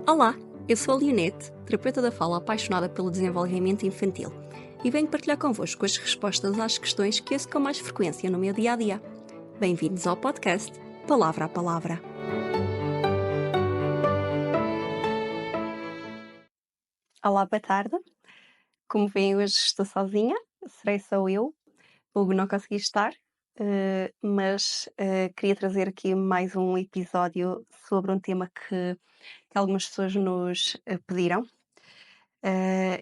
Olá, eu sou a Leonete, terapeuta da fala apaixonada pelo desenvolvimento infantil e venho partilhar convosco as respostas às questões que ouço com mais frequência no meu dia-a-dia. Bem-vindos ao podcast Palavra a Palavra. Olá, boa tarde. Como veem, hoje estou sozinha, serei só eu. O Hugo não consegui estar, mas queria trazer aqui mais um episódio sobre um tema que algumas pessoas nos pediram.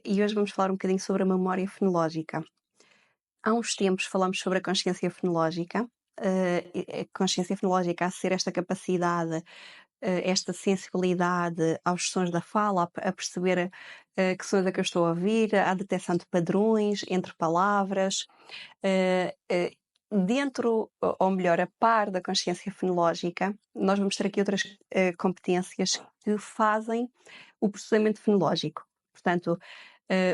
E hoje vamos falar um bocadinho sobre a memória fonológica. Há uns tempos falamos sobre a consciência fonológica. A consciência fonológica a ser esta capacidade, esta sensibilidade aos sons da fala, a perceber que sons é que eu estou a ouvir, a detecção de padrões entre palavras. Dentro, ou melhor, a par da consciência fonológica, nós vamos ter aqui outras competências que fazem o processamento fonológico. Portanto,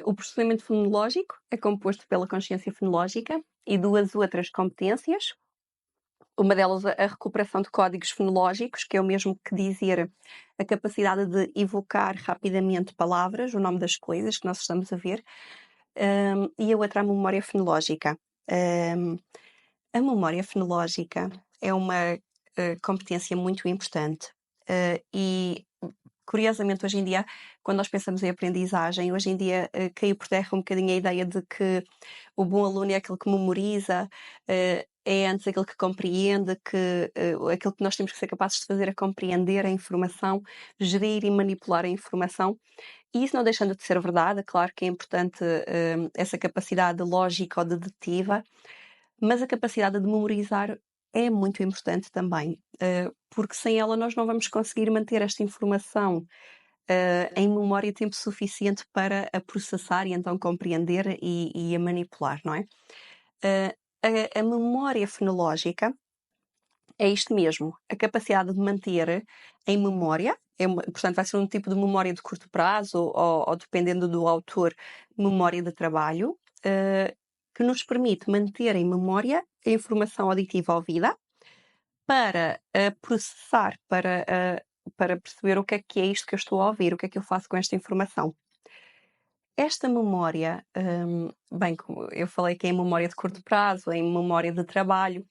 o processamento fonológico é composto pela consciência fonológica e duas outras competências. Uma delas a recuperação de códigos fonológicos, que é o mesmo que dizer a capacidade de evocar rapidamente palavras, o nome das coisas que nós estamos a ver, e a outra a memória fonológica. A memória fonológica é uma competência muito importante e, curiosamente, hoje em dia, quando nós pensamos em aprendizagem, hoje em dia caiu por terra um bocadinho a ideia de que o bom aluno é aquele que memoriza, é antes aquele que compreende, que aquilo que nós temos que ser capazes de fazer é compreender a informação, gerir e manipular a informação. E isso não deixando de ser verdade, claro que é importante essa capacidade lógica ou dedutiva, mas a capacidade de memorizar é muito importante também, porque sem ela nós não vamos conseguir manter esta informação em memória tempo suficiente para a processar e então compreender e a manipular, não é? A memória fonológica é isto mesmo, a capacidade de manter em memória, portanto vai ser um tipo de memória de curto prazo ou dependendo do autor, memória de trabalho, que nos permite manter em memória a informação auditiva ouvida para processar, para perceber o que é isto que eu estou a ouvir, o que é que eu faço com esta informação. Esta memória, bem, como eu falei que é em memória de curto prazo, em memória de trabalho,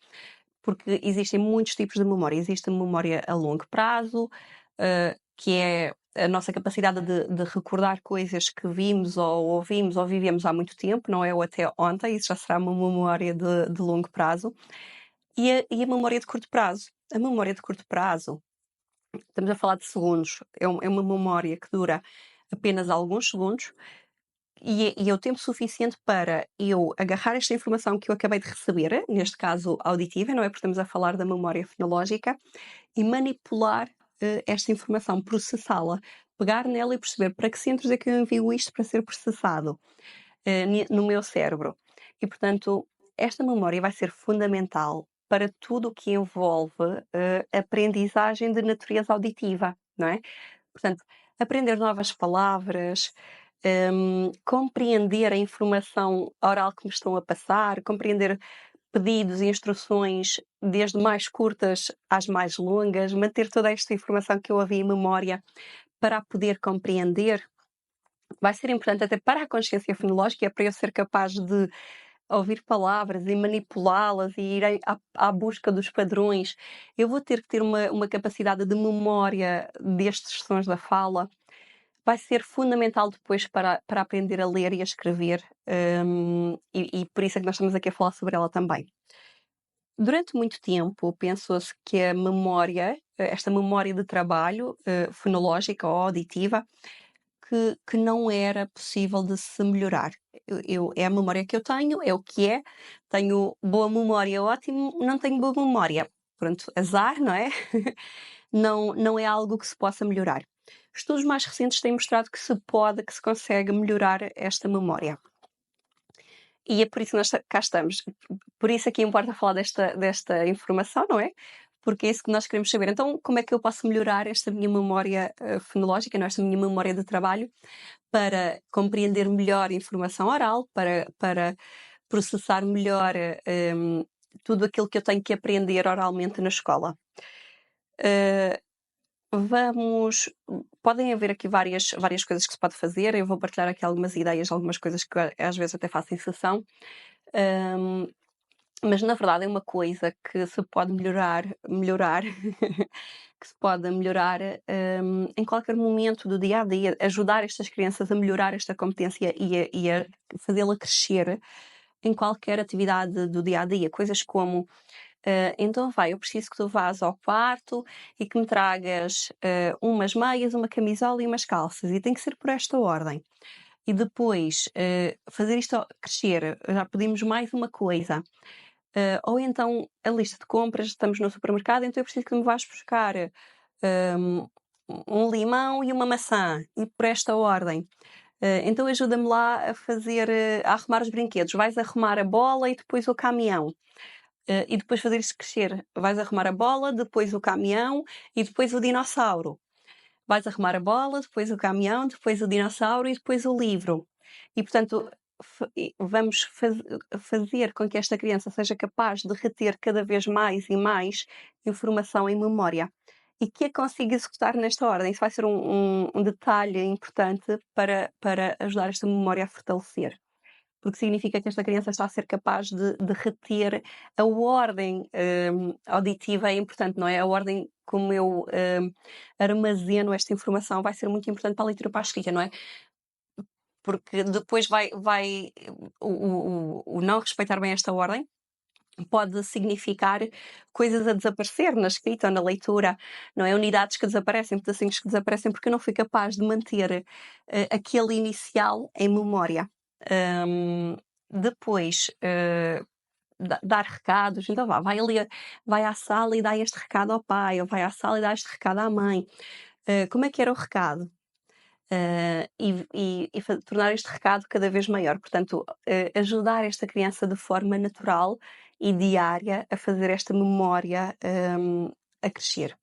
porque existem muitos tipos de memória. Existe a memória a longo prazo, que é a nossa capacidade de recordar coisas que vimos ou ouvimos ou vivemos há muito tempo, não é o até ontem, isso já será uma memória de longo prazo. E a memória de curto prazo. A memória de curto prazo, estamos a falar de segundos, é uma memória que dura apenas alguns segundos, e é o tempo suficiente para eu agarrar esta informação que eu acabei de receber, neste caso auditiva, não é? Porque estamos a falar da memória fonológica, e manipular esta informação, processá-la, pegar nela e perceber para que centros é que eu envio isto para ser processado no meu cérebro. E, portanto, esta memória vai ser fundamental para tudo o que envolve aprendizagem de natureza auditiva, não é? Portanto, aprender novas palavras, compreender a informação oral que me estão a passar, compreender pedidos e instruções desde mais curtas às mais longas, manter toda esta informação que eu havia em memória para a poder compreender, vai ser importante até para a consciência fonológica, é para eu ser capaz de ouvir palavras e manipulá-las e ir à busca dos padrões. Eu vou ter que ter uma capacidade de memória destes sons da fala. Vai ser fundamental depois para aprender a ler e a escrever, e por isso é que nós estamos aqui a falar sobre ela também. Durante muito tempo pensou-se que a memória, esta memória de trabalho, fonológica ou auditiva, que não era possível de se melhorar. É a memória que eu tenho, é o que é. Tenho boa memória, ótimo. Não tenho boa memória. Pronto, azar, não é? Não é algo que se possa melhorar. Estudos mais recentes têm mostrado que que se consegue melhorar esta memória. E é por isso que nós cá estamos. Por isso é que importa falar desta informação, não é? Porque é isso que nós queremos saber. Então, como é que eu posso melhorar esta minha memória fonológica, não, esta minha memória de trabalho, para compreender melhor a informação oral, para processar melhor tudo aquilo que eu tenho que aprender oralmente na escola? podem haver aqui várias coisas que se pode fazer. Eu vou partilhar aqui algumas ideias, algumas coisas que às vezes até faço em sessão. Mas na verdade é uma coisa que se pode melhorar, que se pode melhorar em qualquer momento do dia a dia, ajudar estas crianças a melhorar esta competência e a fazê-la crescer em qualquer atividade do dia a dia. Coisas como então eu preciso que tu vás ao quarto e que me tragas umas meias, uma camisola e umas calças, e tem que ser por esta ordem. E depois fazer isto crescer, já pedimos mais uma coisa. Ou então a lista de compras, estamos no supermercado, então eu preciso que me vás buscar um, um limão e uma maçã, e por esta ordem. Então ajuda-me lá a fazer, a arrumar os brinquedos. Vais arrumar a bola e depois o caminhão. E depois fazer isto crescer. Vais arrumar a bola, depois o caminhão e depois o dinossauro. Vais arrumar a bola, depois o caminhão, depois o dinossauro e depois o livro. E, portanto, vamos fazer com que esta criança seja capaz de reter cada vez mais e mais informação em memória e que a consiga executar nesta ordem. Isso vai ser um detalhe importante para ajudar esta memória a fortalecer. Porque significa que esta criança está a ser capaz de reter a ordem auditiva. É importante, não é? A ordem como eu armazeno esta informação vai ser muito importante para a leitura e para a escrita, não é? Porque depois o não respeitar bem esta ordem pode significar coisas a desaparecer na escrita ou na leitura, não é? Unidades que desaparecem, pedacinhos que desaparecem porque eu não fui capaz de manter aquele inicial em memória. Depois, dar recados, então vai ali, vai à sala e dá este recado ao pai, ou vai à sala e dá este recado à mãe. Como é que era o recado? Tornar este recado cada vez maior. Portanto, ajudar esta criança de forma natural e diária a fazer esta memória a crescer.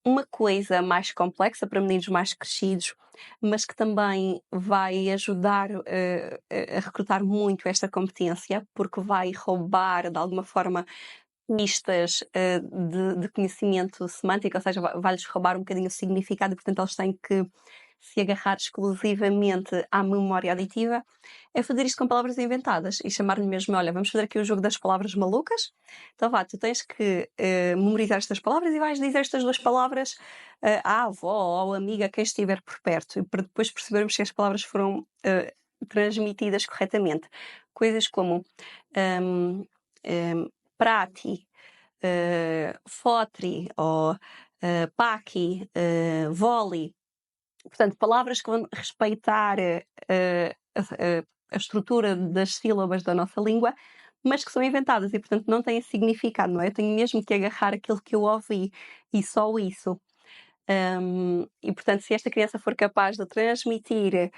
Uma coisa mais complexa para meninos mais crescidos, mas que também vai ajudar a recrutar muito esta competência, porque vai roubar de alguma forma pistas de conhecimento semântico, ou seja, vai-lhes roubar um bocadinho o significado e, portanto, eles têm que se agarrar exclusivamente à memória auditiva, é fazer isto com palavras inventadas e chamar-lhe mesmo, olha, vamos fazer aqui o jogo das palavras malucas. Então tu tens que memorizar estas palavras e vais dizer estas duas palavras à avó ou amiga, a quem estiver por perto, para depois percebermos se as palavras foram transmitidas corretamente. Coisas como prati, fotri ou paqui, voli. Portanto, palavras que vão respeitar a estrutura das sílabas da nossa língua, mas que são inventadas e, portanto, não têm significado, não é? Eu tenho mesmo que agarrar aquilo que eu ouvi e só isso. E, portanto, se esta criança for capaz de transmitir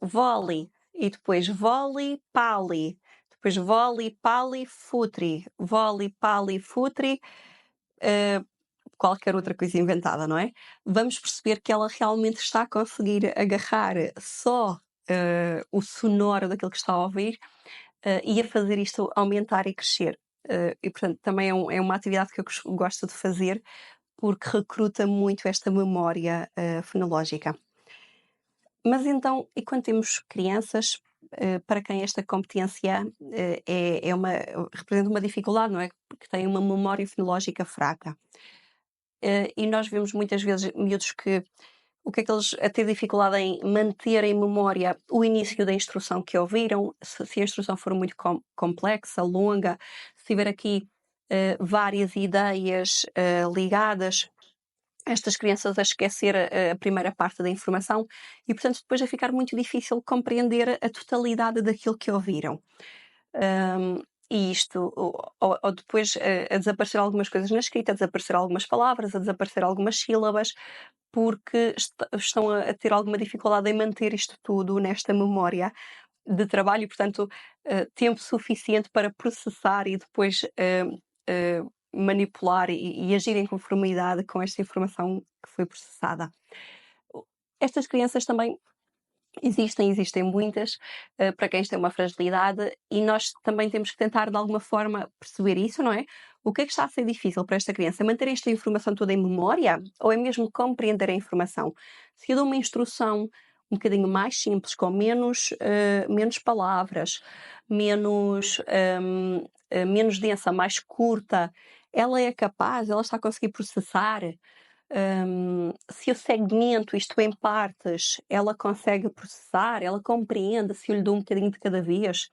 voli e depois voli, pali, depois voli, pali, futri, voli, pali, futri, qualquer outra coisa inventada, não é? Vamos perceber que ela realmente está a conseguir agarrar só o sonoro daquilo que está a ouvir e a fazer isto aumentar e crescer. E, portanto, também é uma atividade que eu gosto de fazer porque recruta muito esta memória fonológica. Mas então, e quando temos crianças para quem esta competência representa uma dificuldade, não é? Porque têm uma memória fonológica fraca. E nós vemos muitas vezes miúdos que o que é que eles a ter dificuldade em manter em memória o início da instrução que ouviram, se a instrução for muito complexa, longa, se tiver aqui várias ideias ligadas, estas crianças a esquecer a primeira parte da informação e, portanto, depois a ficar muito difícil compreender a totalidade daquilo que ouviram. E isto, ou depois a desaparecer algumas coisas na escrita, a desaparecer algumas palavras, a desaparecer algumas sílabas, porque estão a ter alguma dificuldade em manter isto tudo nesta memória de trabalho e, portanto, tempo suficiente para processar e depois manipular e agir em conformidade com esta informação que foi processada. Estas crianças também existem muitas, para quem tem uma fragilidade, e nós também temos que tentar de alguma forma perceber isso, não é? O que é que está a ser difícil para esta criança? Manter esta informação toda em memória ou é mesmo compreender a informação? Se eu dou uma instrução um bocadinho mais simples, com menos palavras, menos densa, mais curta, ela é capaz, ela está a conseguir processar. Se eu segmento isto em partes, ela consegue processar, ela compreende se eu lhe dou um bocadinho de cada vez.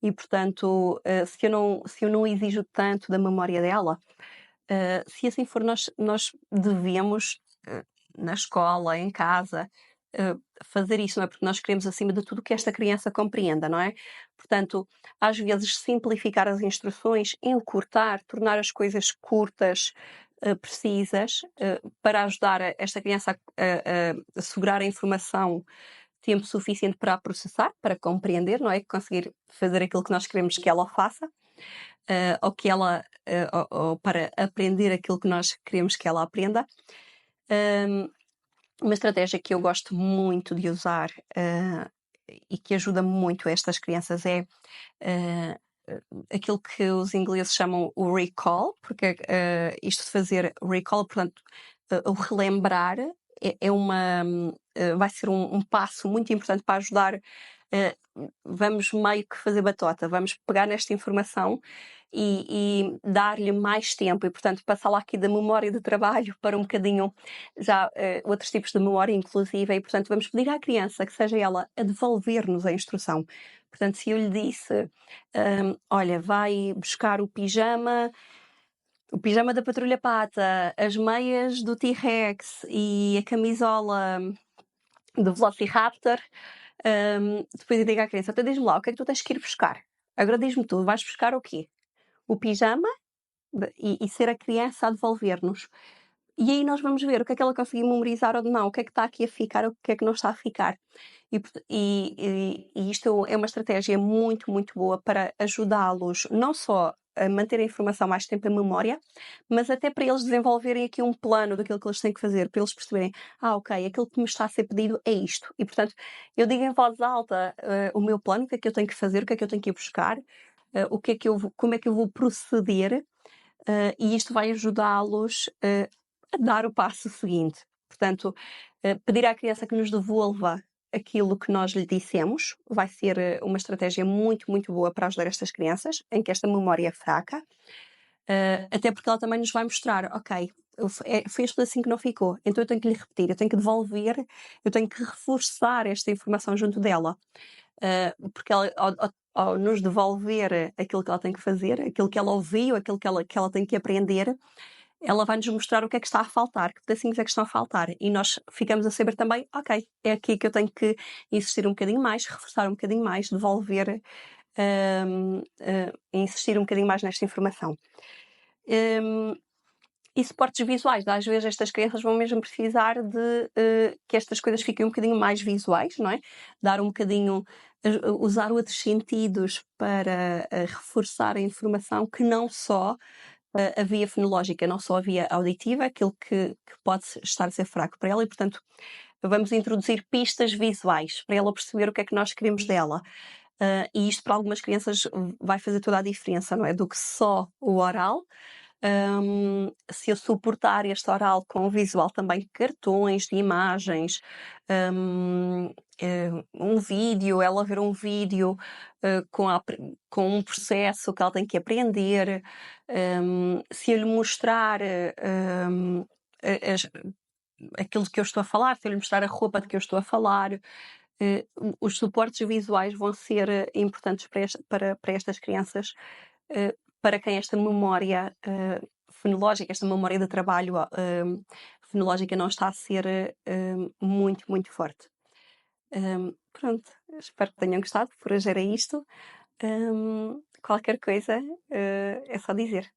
E, portanto, se eu não exijo tanto da memória dela, se assim for, nós devemos, na escola, em casa, fazer isso, não é? Porque nós queremos, acima de tudo, que esta criança compreenda, não é? Portanto, às vezes, simplificar as instruções, encurtar, tornar as coisas curtas, precisas, para ajudar esta criança a segurar a informação tempo suficiente para a processar, para compreender, não é? Conseguir fazer aquilo que nós queremos que ela faça, ou para aprender aquilo que nós queremos que ela aprenda. Uma estratégia que eu gosto muito de usar, e que ajuda muito estas crianças é aquilo que os ingleses chamam o recall, porque isto de fazer recall, portanto, o relembrar vai ser um passo muito importante para ajudar. Vamos meio que fazer batota, vamos pegar nesta informação e dar-lhe mais tempo e, portanto, passá-la aqui da memória de trabalho para um bocadinho já outros tipos de memória, inclusive, e, portanto, vamos pedir à criança que seja ela a devolver-nos a instrução. Portanto, se eu lhe disse, olha, vai buscar o pijama da Patrulha Pata, as meias do T-Rex e a camisola do Velociraptor, depois eu digo à criança, então diz-me lá, o que é que tu tens que ir buscar? Agora diz-me tu, vais buscar o quê? O pijama e ser a criança a devolver-nos. E aí nós vamos ver o que é que ela conseguiu memorizar ou não, o que é que está aqui a ficar, o que é que não está a ficar. E isto é uma estratégia muito, muito boa para ajudá-los não só a manter a informação mais tempo em memória, mas até para eles desenvolverem aqui um plano daquilo que eles têm que fazer, para eles perceberem, ok, aquilo que me está a ser pedido é isto. E, portanto, eu digo em voz alta o meu plano, o que é que eu tenho que fazer, o que é que eu tenho que ir buscar, como é que eu vou proceder, e isto vai ajudá-los a dar o passo seguinte. Portanto, pedir à criança que nos devolva aquilo que nós lhe dissemos vai ser uma estratégia muito, muito boa para ajudar estas crianças, em que esta memória é fraca, até porque ela também nos vai mostrar, ok, foi este pedacinho que não ficou, então eu tenho que lhe repetir, eu tenho que devolver, eu tenho que reforçar esta informação junto dela, porque ela, ao nos devolver aquilo que ela tem que fazer, aquilo que ela ouviu, aquilo que ela tem que aprender, ela vai nos mostrar o que é que está a faltar, que pedacinhos é que estão a faltar. E nós ficamos a saber também, ok, é aqui que eu tenho que insistir um bocadinho mais, reforçar um bocadinho mais, devolver, insistir um bocadinho mais nesta informação. E suportes visuais, às vezes estas crianças vão mesmo precisar de que estas coisas fiquem um bocadinho mais visuais, não é? Dar um bocadinho, usar outros sentidos para reforçar a informação que não só a via fonológica, não só a via auditiva, aquilo que pode estar a ser fraco para ela e, portanto, vamos introduzir pistas visuais para ela perceber o que é que nós queremos dela. E isto para algumas crianças vai fazer toda a diferença, não é? Do que só o oral. Se eu suportar este oral com o visual também de cartões, de imagens, um vídeo, ela ver um vídeo com um processo que ela tem que aprender, se eu lhe mostrar as- aquilo de que eu estou a falar, se eu lhe mostrar a roupa de que eu estou a falar, os suportes visuais vão ser importantes para estas crianças, para quem esta memória fonológica, esta memória de trabalho fonológica não está a ser muito, muito forte. Pronto, espero que tenham gostado. Por hoje era isto. Qualquer coisa é só dizer.